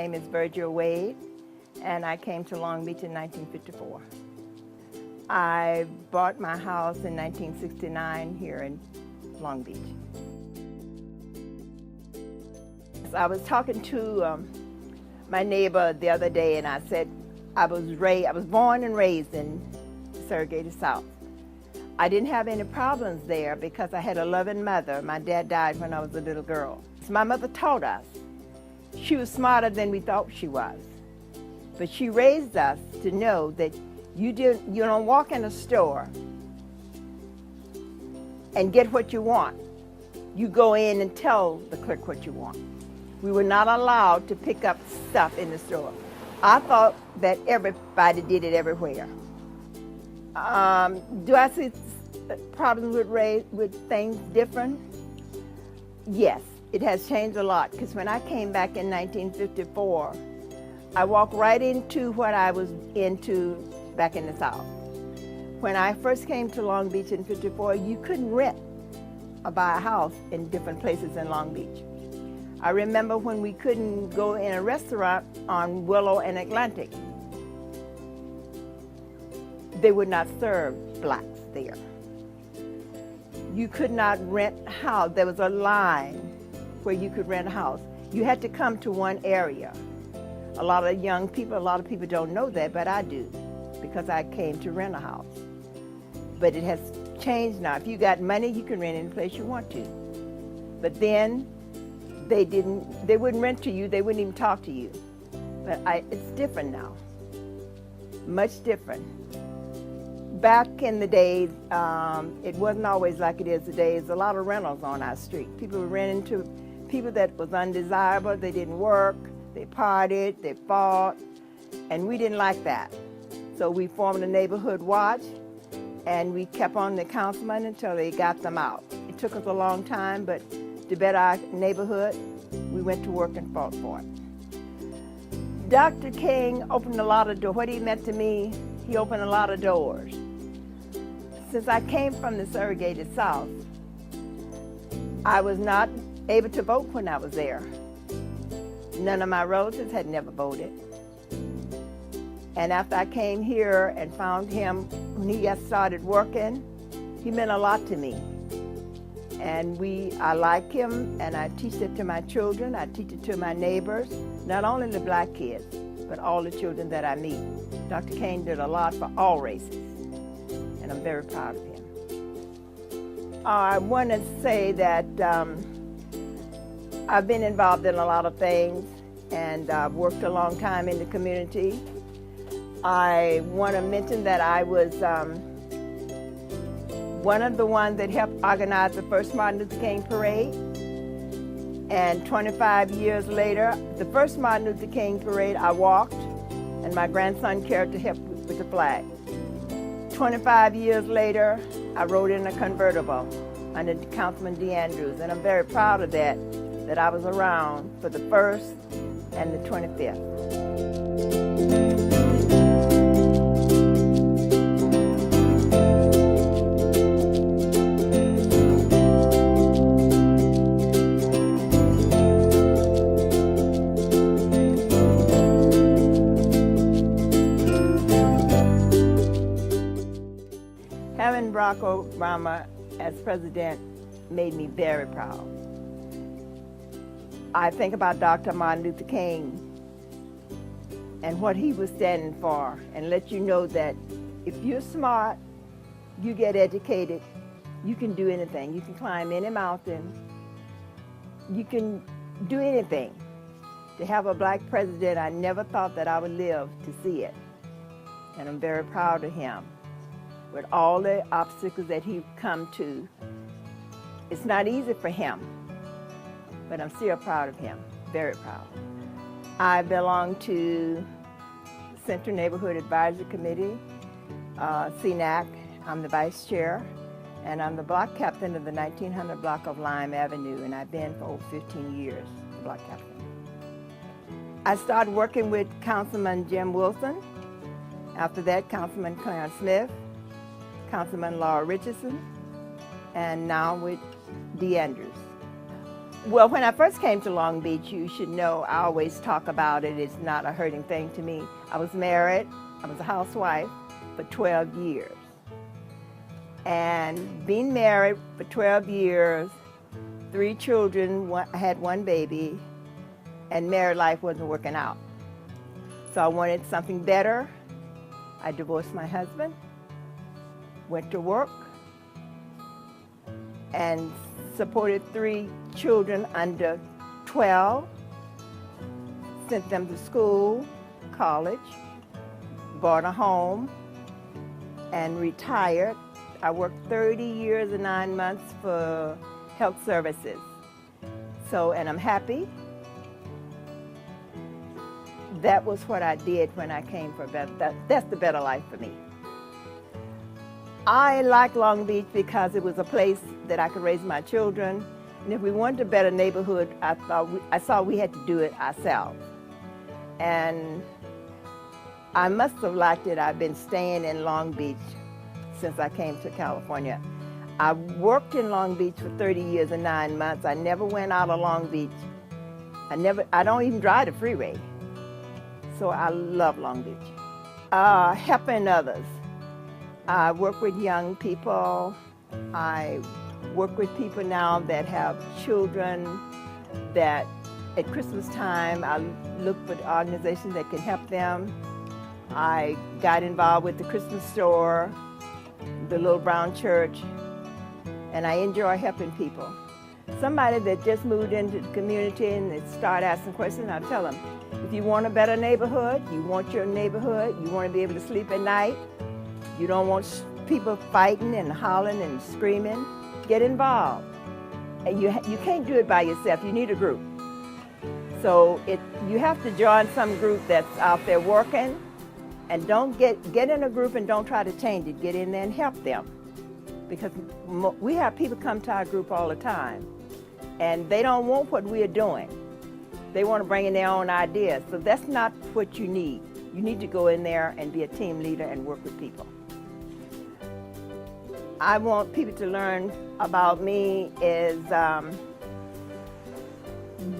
name is Virgia Wade, and I came to Long Beach in 1954. I bought my house in 1969 here in Long Beach. I was talking to my neighbor the other day, and I said I was born and raised in Surrogate South. I didn't have any problems there because I had a loving mother. My dad died when I was a little girl. So my mother taught us. She was smarter than we thought she was. But she raised us to know that you don't walk in a store and get what you want. You go in and tell the clerk what you want. We were not allowed to pick up stuff in the store. I thought that everybody did it everywhere. Do I see problems with things different? Yes, it has changed a lot, because when I came back in 1954, I walked right into what I was into back in the South. When I first came to Long Beach in 54, you couldn't rent or buy a house in different places in Long Beach. I remember when we couldn't go in a restaurant on Willow and Atlantic. They would not serve blacks there. You could not rent a house. There was a line where you could rent a house. You had to come to one area. A lot of people don't know that, but I do, because I came to rent a house. But it has changed now. If you got money, you can rent any place you want to. But then they wouldn't rent to you, they wouldn't even talk to you. But it's different now, much different. Back in the days, it wasn't always like it is today. There's a lot of rentals on our street. People were renting to people that was undesirable. They didn't work, they partied, they fought, and we didn't like that. So we formed a neighborhood watch, and we kept on the councilman until they got them out. It took us a long time, but to better our neighborhood, we went to work and fought for it. Dr. King opened a lot of doors. What he meant to me, he opened a lot of doors. Since I came from the Surrogated South, I was not able to vote when I was there. None of my relatives had never voted. And after I came here and found him, when he got started working, he meant a lot to me. And I like him, and I teach it to my children. I teach it to my neighbors, not only the black kids, but all the children that I meet. Dr. King did a lot for all races, and I'm very proud of him. I want to say that I've been involved in a lot of things, and I've worked a long time in the community. I want to mention that I was one of the ones that helped organize the first Martin Luther King parade. And 25 years later, the first Martin Luther King parade, I walked, and my grandson carried to help with the flag. 25 years later, I rode in a convertible under Councilman DeAndrews, and I'm very proud of that I was around for the 1st and the 25th. Having Barack Obama as president made me very proud. I think about Dr. Martin Luther King and what he was standing for, and let you know that if you're smart, you get educated, you can do anything. You can climb any mountain. You can do anything. To have a black president, I never thought that I would live to see it. And I'm very proud of him. With all the obstacles that he's come to, it's not easy for him, but I'm still proud of him, very proud. I belong to Central Neighborhood Advisory Committee, CNAC. I'm the vice chair, and I'm the block captain of the 1900 block of Lime Avenue, and I've been for over 15 years, the block captain. I started working with Councilman Jim Wilson. After that, Councilman Clarence Smith, Councilman Laura Richardson, and now with DeAndrews. Well, when I first came to Long Beach, you should know I always talk about it. It's not a hurting thing to me. I was married. I was a housewife for 12 years. And being married for 12 years, 3 children, I had 1 baby, and married life wasn't working out. So I wanted something better. I divorced my husband, went to work, and supported 3 children under 12, sent them to school, college, bought a home, and retired. I worked 30 years and 9 months for health services. So, and I'm happy. That was what I did when I came for better. That's the better life for me. I like Long Beach because it was a place that I could raise my children. And if we wanted a better neighborhood, I saw we had to do it ourselves. And I must have liked it. I've been staying in Long Beach since I came to California. I worked in Long Beach for 30 years and 9 months. I never went out of Long Beach. I don't even drive the freeway. So I love Long Beach. Helping others. I work with young people. I work with people now that have children that at Christmas time, I look for organizations that can help them. I got involved with the Christmas store, the Little Brown Church, and I enjoy helping people. Somebody that just moved into the community and they start asking questions, I tell them, if you want a better neighborhood, you want your neighborhood, you want to be able to sleep at night, you don't want people fighting and hollering and screaming, get involved. And you can't do it by yourself, you need a group. So you have to join some group that's out there working, and don't get in a group and don't try to change it. Get in there and help them. Because we have people come to our group all the time, and they don't want what we are doing. They want to bring in their own ideas. So that's not what you need. You need to go in there and be a team leader and work with people. I want people to learn about me is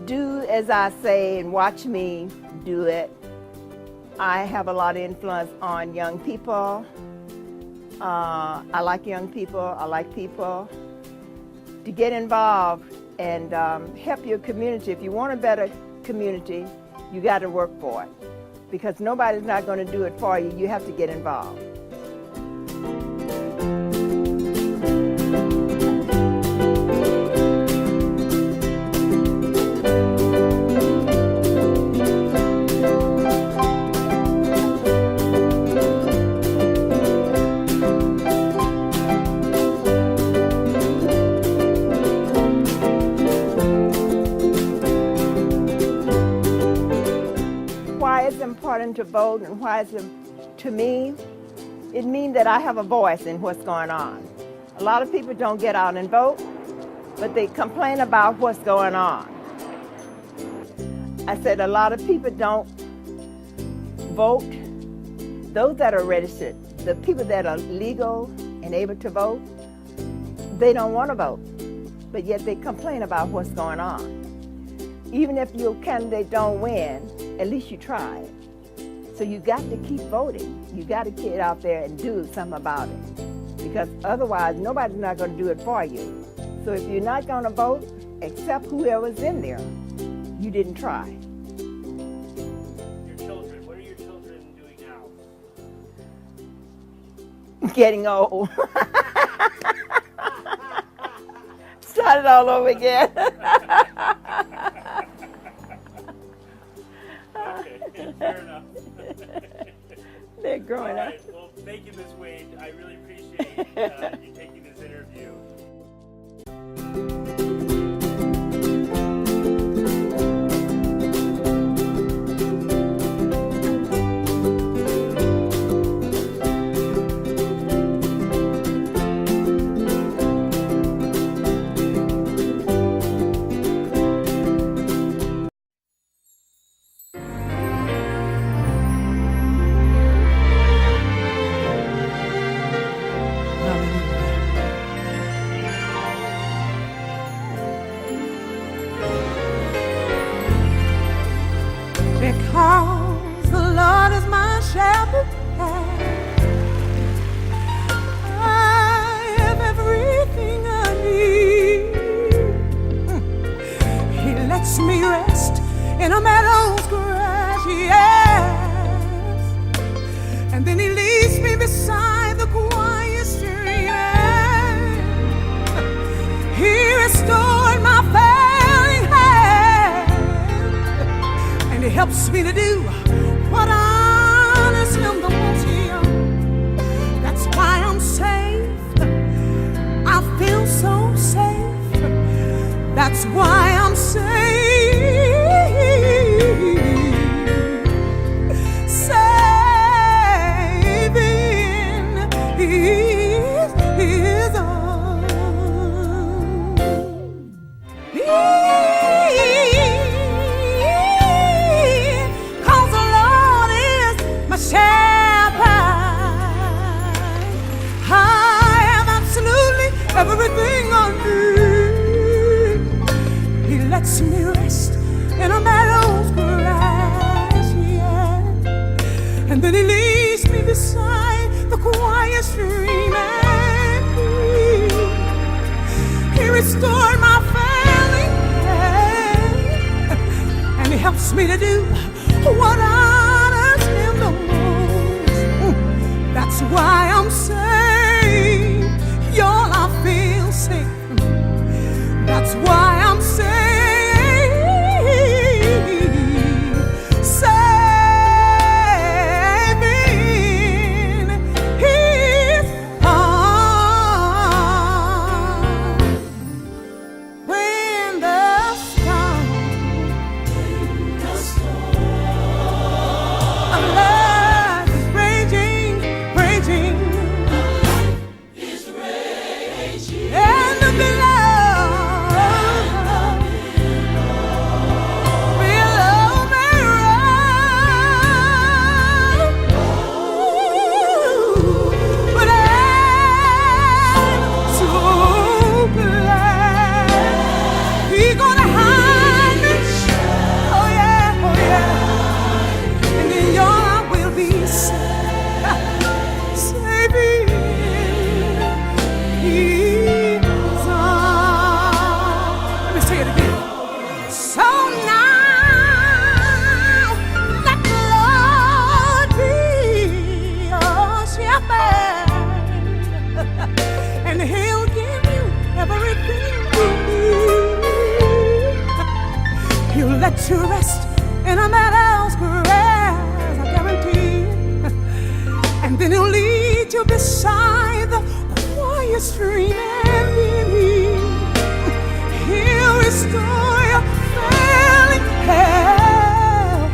do as I say and watch me do it. I have a lot of influence on young people. I like young people. I like people. To get involved and help your community. If you want a better community, you got to work for it. Because nobody's not going to do it for you. You have to get involved. It's important to vote, and why it's to me, it means that I have a voice in what's going on. A lot of people don't get out and vote, but they complain about what's going on. I said a lot of people don't vote. Those that are registered, the people that are legal and able to vote, they don't want to vote, but yet they complain about what's going on. Even if your candidate don't win, at least you tried. So you got to keep voting. You got to get out there and do something about it. Because otherwise, nobody's not going to do it for you. So if you're not going to vote, accept whoever's in there. You didn't try. Your children, what are your children doing now? Getting old. Start it all over again. Okay, fair enough. They're growing All up. right, well, thank you, Ms. Wade. I really appreciate you taking this interview. Hallelujah. helps me to do what honors him the most. Yeah. That's why I'm safe. I feel so safe. That's why I'm safe. His arms. Cause the Lord is my shepherd. I have absolutely everything I need. He lets me rest in a meadow's grass, yeah. And then he leads me beside the quiet stream, and he restored my family, and he helps me to do what honors him the most. That's why I'm safe, y'all. I feel safe. That's why I'm safe. To rest in a meadow's grass, I guarantee. And then he'll lead you beside the quiet stream, and he'll restore your failing health,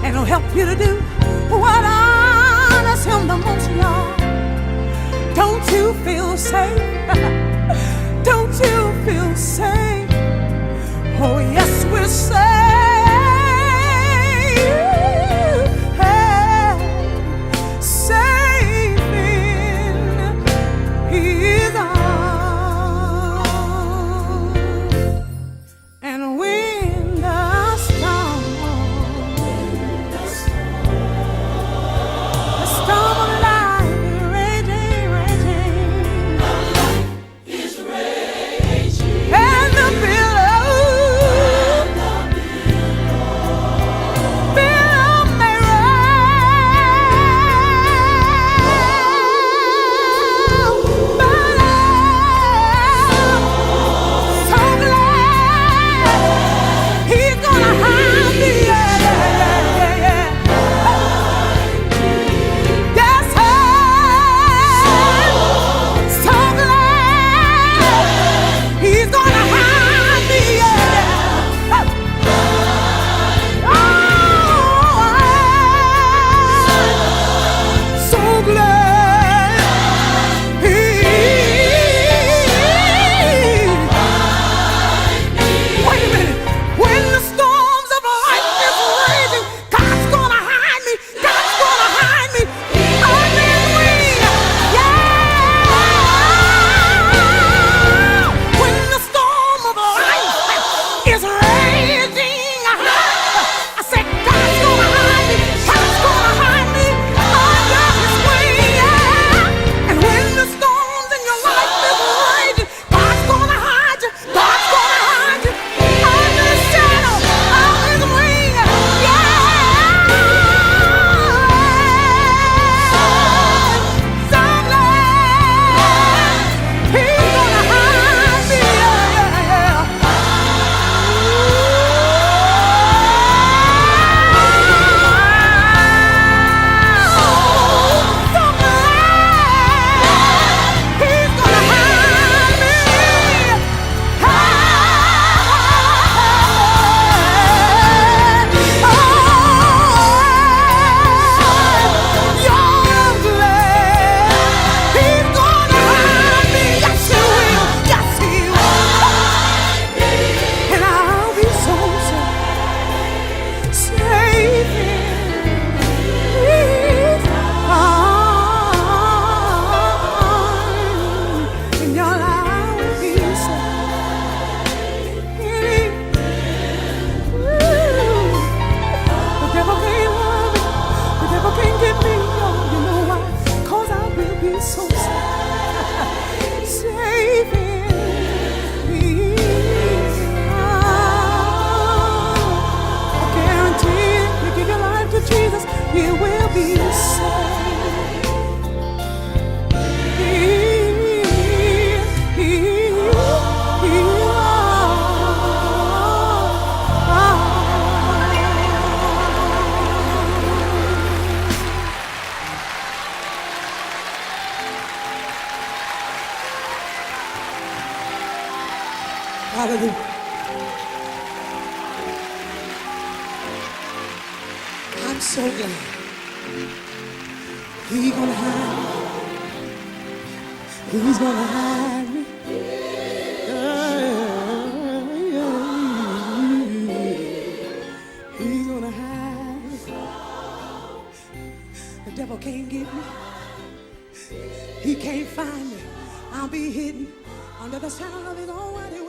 and he'll help you to do what honors him the most, y'all. Don't you feel safe? Don't you feel safe? Oh yes, we're safe. Hallelujah. I'm so glad He's gonna hide me. He's gonna hide me. He's gonna hide me. The devil can't get me. He can't find me. I'll be hidden under the sound of his own mighty